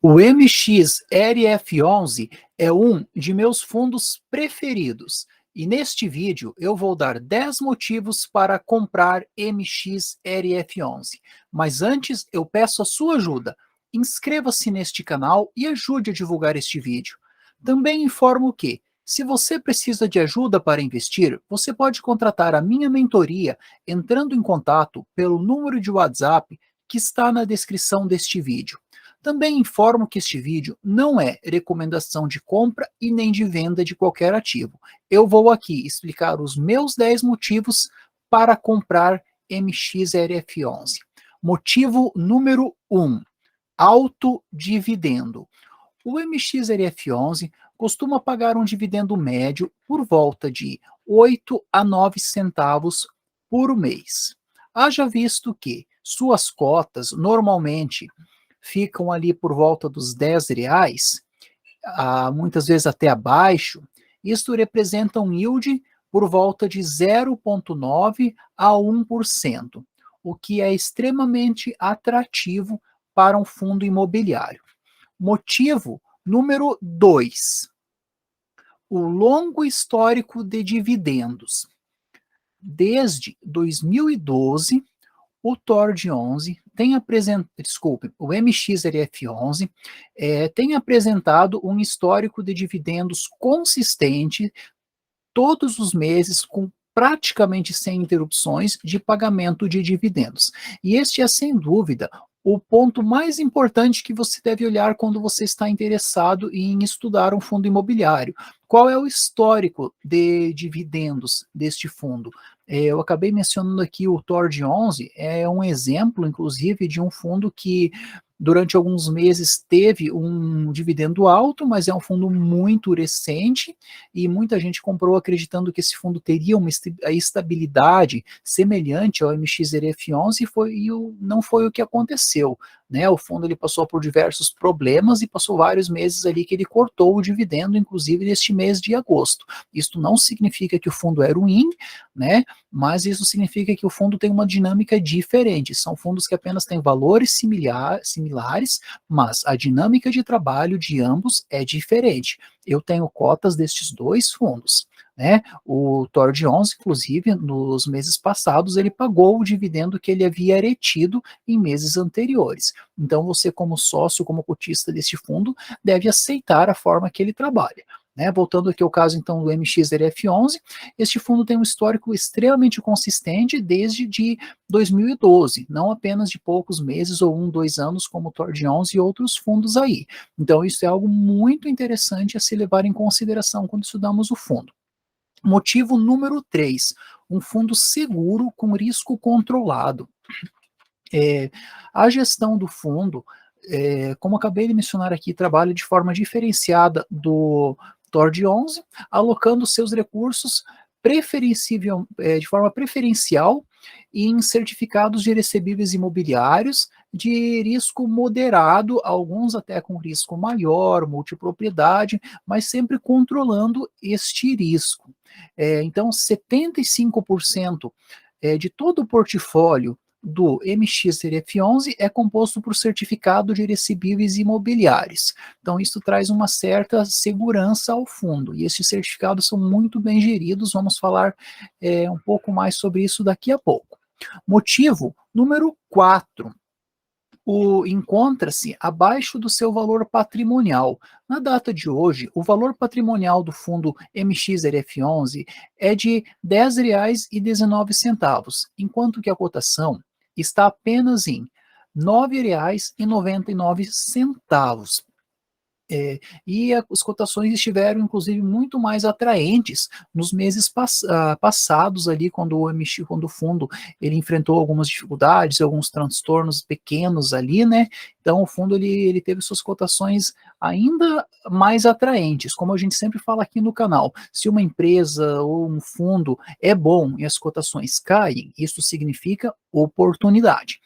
O MXRF11 é um de meus fundos preferidos e neste vídeo eu vou dar 10 motivos para comprar MXRF11. Mas antes eu peço a sua ajuda. Inscreva-se neste canal e ajude a divulgar este vídeo. Também informo que, se você precisa de ajuda para investir, você pode contratar a minha mentoria entrando em contato pelo número de WhatsApp que está na descrição deste vídeo. Também informo que este vídeo não é recomendação de compra e nem de venda de qualquer ativo. Eu vou aqui explicar os meus 10 motivos para comprar MXRF11. Motivo número 1, alto dividendo. O MXRF11 costuma pagar um dividendo médio por volta de 8 a 9 centavos por mês. Haja visto que suas cotas normalmente ficam ali por volta dos R$ 10, muitas vezes até abaixo. Isto representa um yield por volta de 0,9 a 1%, o que é extremamente atrativo para um fundo imobiliário. Motivo número 2, o longo histórico de dividendos. Desde 2012, o TORD11 tem apresentado, o MXRF11 tem apresentado um histórico de dividendos consistente todos os meses, com praticamente sem interrupções de pagamento de dividendos. E este é, sem dúvida, o ponto mais importante que você deve olhar quando você está interessado em estudar um fundo imobiliário. Qual é o histórico de dividendos deste fundo? Eu acabei mencionando aqui o TORD11, é um exemplo, inclusive, de um fundo que durante alguns meses teve um dividendo alto, mas é um fundo muito recente e muita gente comprou acreditando que esse fundo teria uma estabilidade semelhante ao MXRF11 e não foi o que aconteceu. Né? O fundo ele passou por diversos problemas e passou vários meses ali que ele cortou o dividendo, inclusive neste mês de agosto. Isto não significa que o fundo é ruim, né? Mas isso significa que o fundo tem uma dinâmica diferente. São fundos que apenas têm valores similares, mas a dinâmica de trabalho de ambos é diferente. Eu tenho cotas destes dois fundos. Né? O TORD11, inclusive, nos meses passados, ele pagou o dividendo que ele havia retido em meses anteriores. Então, você, como sócio, como cotista deste fundo, deve aceitar a forma que ele trabalha. Né? Voltando aqui ao caso, então, do MXRF11, este fundo tem um histórico extremamente consistente desde de 2012, não apenas de poucos meses ou 2 anos, como o TORD11 e outros fundos aí. Então, isso é algo muito interessante a se levar em consideração quando estudamos o fundo. Motivo número 3, um fundo seguro com risco controlado. A gestão do fundo, como acabei de mencionar aqui, trabalha de forma diferenciada do TORD11, alocando seus recursos de forma preferencial em certificados de recebíveis imobiliários de risco moderado, alguns até com risco maior, multipropriedade, mas sempre controlando este risco. Então, 75% de todo o portfólio do MXRF11 é composto por certificado de recebíveis imobiliários. Então, isso traz uma certa segurança ao fundo, e esses certificados são muito bem geridos, vamos falar um pouco mais sobre isso daqui a pouco. Motivo número 4, encontra-se abaixo do seu valor patrimonial. Na data de hoje, o valor patrimonial do fundo MXRF11 é de R$ 10,19, enquanto que a cotação está apenas em R$ 9,99. E as cotações estiveram, inclusive, muito mais atraentes nos meses passados, ali, quando o fundo ele enfrentou algumas dificuldades, alguns transtornos pequenos ali, né? Então, o fundo ele teve suas cotações ainda mais atraentes. Como a gente sempre fala aqui no canal, se uma empresa ou um fundo é bom e as cotações caem, isso significa oportunidade.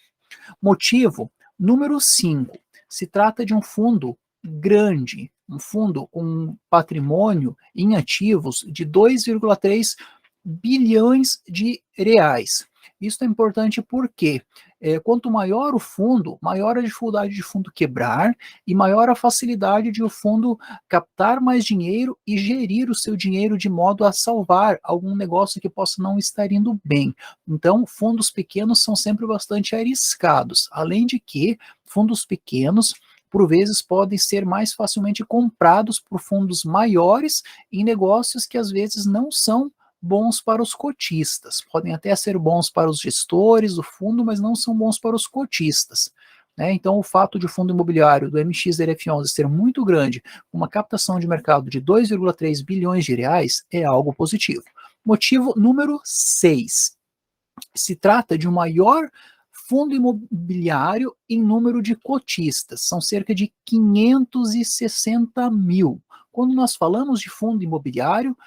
Motivo número 5, se trata de um fundo grande, um fundo com patrimônio em ativos de 2,3 bilhões de reais. Isso é importante porque quanto maior o fundo, maior a dificuldade de fundo quebrar e maior a facilidade de o fundo captar mais dinheiro e gerir o seu dinheiro de modo a salvar algum negócio que possa não estar indo bem. Então, fundos pequenos são sempre bastante arriscados, além de que fundos pequenos por vezes podem ser mais facilmente comprados por fundos maiores em negócios que às vezes não são bons para os cotistas. Podem até ser bons para os gestores do fundo, mas não são bons para os cotistas. Né? Então, o fato de o fundo imobiliário do MXRF11 ser muito grande, com uma captação de mercado de 2,3 bilhões de reais, é algo positivo. Motivo número 6. Se trata de um maior fundo imobiliário em número de cotistas, são cerca de 560 mil. Quando nós falamos de fundo imobiliário,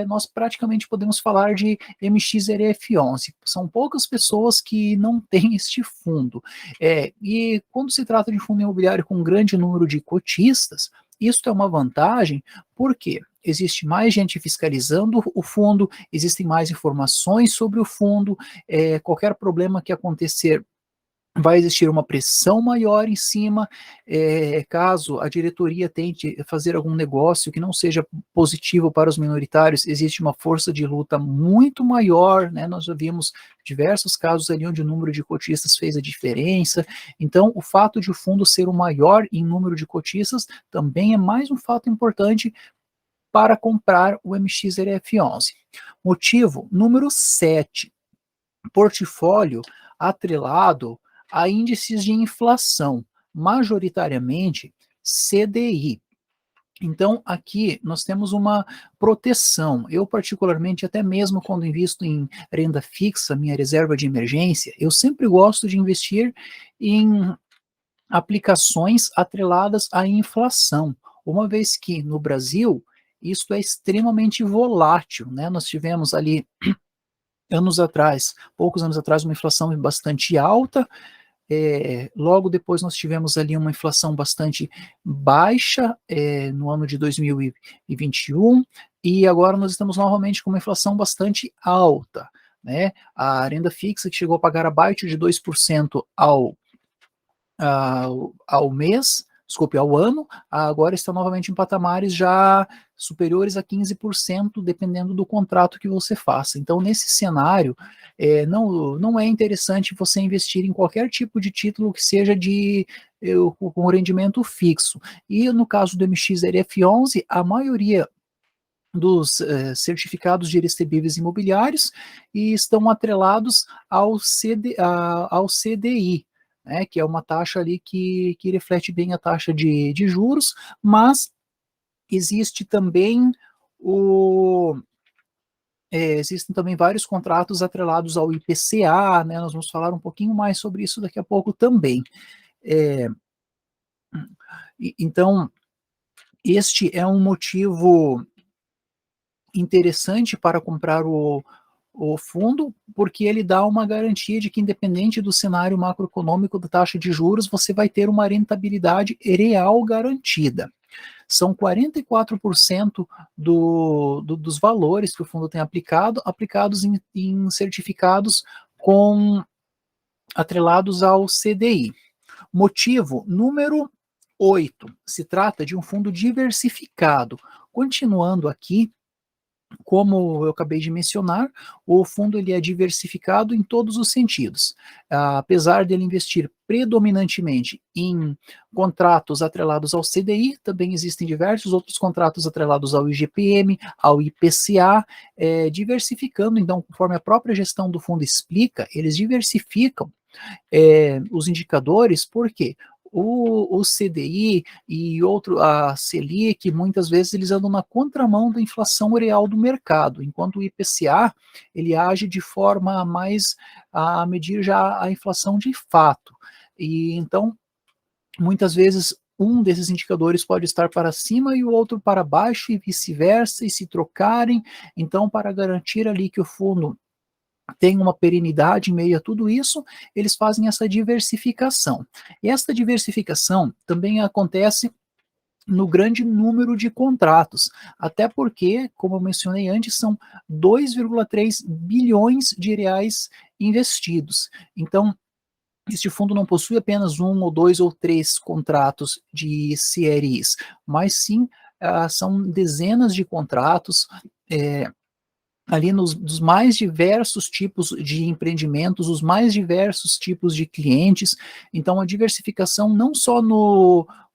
nós praticamente podemos falar de MXRF11. São poucas pessoas que não têm este fundo. E quando se trata de fundo imobiliário com um grande número de cotistas, isso é uma vantagem, porque existe mais gente fiscalizando o fundo, existem mais informações sobre o fundo, qualquer problema que acontecer vai existir uma pressão maior em cima, caso a diretoria tente fazer algum negócio que não seja positivo para os minoritários, existe uma força de luta muito maior, né? Nós já vimos diversos casos ali onde o número de cotistas fez a diferença, então o fato de o fundo ser o maior em número de cotistas também é mais um fato importante para comprar o MXRF11. Motivo número 7, portfólio atrelado a índices de inflação, majoritariamente CDI. Então, aqui nós temos uma proteção. Eu, particularmente, até mesmo quando invisto em renda fixa, minha reserva de emergência, eu sempre gosto de investir em aplicações atreladas à inflação, uma vez que no Brasil isso é extremamente volátil, né? Nós tivemos ali anos atrás, poucos anos atrás, uma inflação bastante alta, logo depois nós tivemos ali uma inflação bastante baixa no ano de 2021, e agora nós estamos novamente com uma inflação bastante alta. Né? A renda fixa que chegou a pagar abaixo de 2% ao mês, desculpe, ao ano, agora está novamente em patamares já superiores a 15%, dependendo do contrato que você faça. Então, nesse cenário, não é interessante você investir em qualquer tipo de título que seja com rendimento fixo. E no caso do MXRF11, a maioria dos certificados de recebíveis imobiliários e estão atrelados ao CDI, né, que é uma taxa ali que reflete bem a taxa de juros, mas existe também existem também vários contratos atrelados ao IPCA, né, nós vamos falar um pouquinho mais sobre isso daqui a pouco também. Então, este é um motivo interessante para comprar o fundo, porque ele dá uma garantia de que, independente do cenário macroeconômico da taxa de juros, você vai ter uma rentabilidade real garantida. São 44% dos valores que o fundo tem aplicados em certificados atrelados ao CDI. Motivo número 8, se trata de um fundo diversificado. Continuando aqui, como eu acabei de mencionar, o fundo ele é diversificado em todos os sentidos. Apesar dele investir predominantemente em contratos atrelados ao CDI, também existem diversos outros contratos atrelados ao IGPM, ao IPCA, diversificando, então, conforme a própria gestão do fundo explica, eles diversificam os indicadores, por quê? O CDI e a Selic, muitas vezes eles andam na contramão da inflação real do mercado, enquanto o IPCA, ele age de forma mais a medir já a inflação de fato. E então, muitas vezes, um desses indicadores pode estar para cima e o outro para baixo e vice-versa, e se trocarem. Então, para garantir ali que o fundo tem uma perenidade em meio a tudo isso, eles fazem essa diversificação. E essa diversificação também acontece no grande número de contratos, até porque, como eu mencionei antes, são 2,3 bilhões de reais investidos. Então, este fundo não possui apenas um ou dois ou três contratos de CRIs, mas sim são dezenas de contratos, ali dos mais diversos tipos de empreendimentos, os mais diversos tipos de clientes. Então, a diversificação não só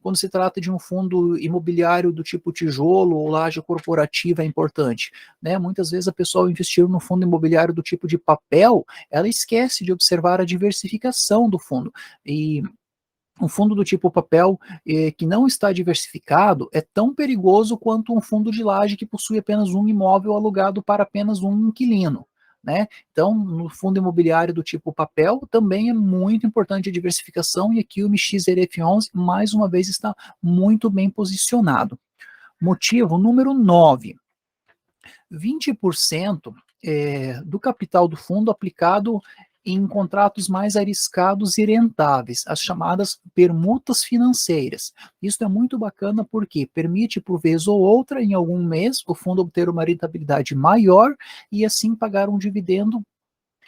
quando se trata de um fundo imobiliário do tipo tijolo ou laje corporativa é importante, né? Muitas vezes a pessoa, ao investir no fundo imobiliário do tipo de papel, ela esquece de observar a diversificação do fundo. E um fundo do tipo papel que não está diversificado é tão perigoso quanto um fundo de laje que possui apenas um imóvel alugado para apenas um inquilino. Né? Então, no fundo imobiliário do tipo papel, também é muito importante a diversificação, e aqui o MXRF11, mais uma vez, está muito bem posicionado. Motivo número 9, 20% do capital do fundo aplicado em contratos mais arriscados e rentáveis, as chamadas permutas financeiras. Isso é muito bacana porque permite, por vez ou outra, em algum mês, o fundo obter uma rentabilidade maior e assim pagar um dividendo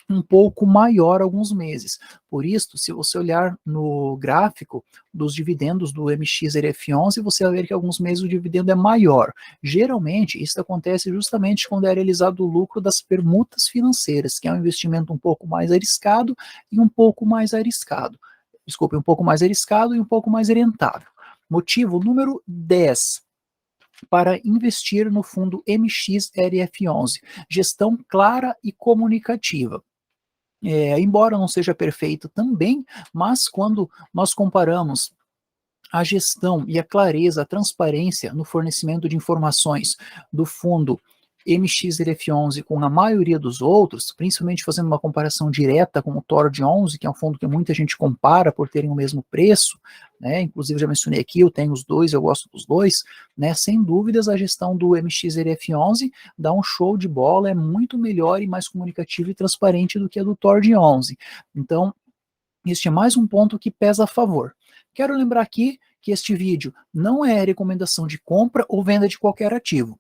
um pouco maior alguns meses. Por isso, se você olhar no gráfico dos dividendos do MXRF11, você vai ver que alguns meses o dividendo é maior. Geralmente, isso acontece justamente quando é realizado o lucro das permutas financeiras, que é um investimento um pouco mais arriscado e um pouco mais arriscado. Desculpe, um pouco mais arriscado e um pouco mais rentável. Motivo número 10 para investir no fundo MXRF11, gestão clara e comunicativa. Embora não seja perfeito também, mas quando nós comparamos a gestão e a clareza, a transparência no fornecimento de informações do fundo MXRF11 com a maioria dos outros, principalmente fazendo uma comparação direta com o TORD11, que é um fundo que muita gente compara por terem o mesmo preço, né? Inclusive já mencionei aqui, eu tenho os dois, eu gosto dos dois, né? Sem dúvidas a gestão do MXRF11 dá um show de bola, é muito melhor e mais comunicativa e transparente do que a do TORD11. Então, este é mais um ponto que pesa a favor. Quero lembrar aqui que este vídeo não é recomendação de compra ou venda de qualquer ativo.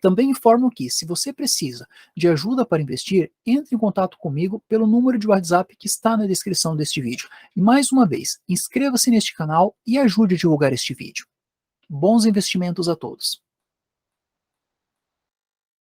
Também informo que, se você precisa de ajuda para investir, entre em contato comigo pelo número de WhatsApp que está na descrição deste vídeo. E mais uma vez, inscreva-se neste canal e ajude a divulgar este vídeo. Bons investimentos a todos!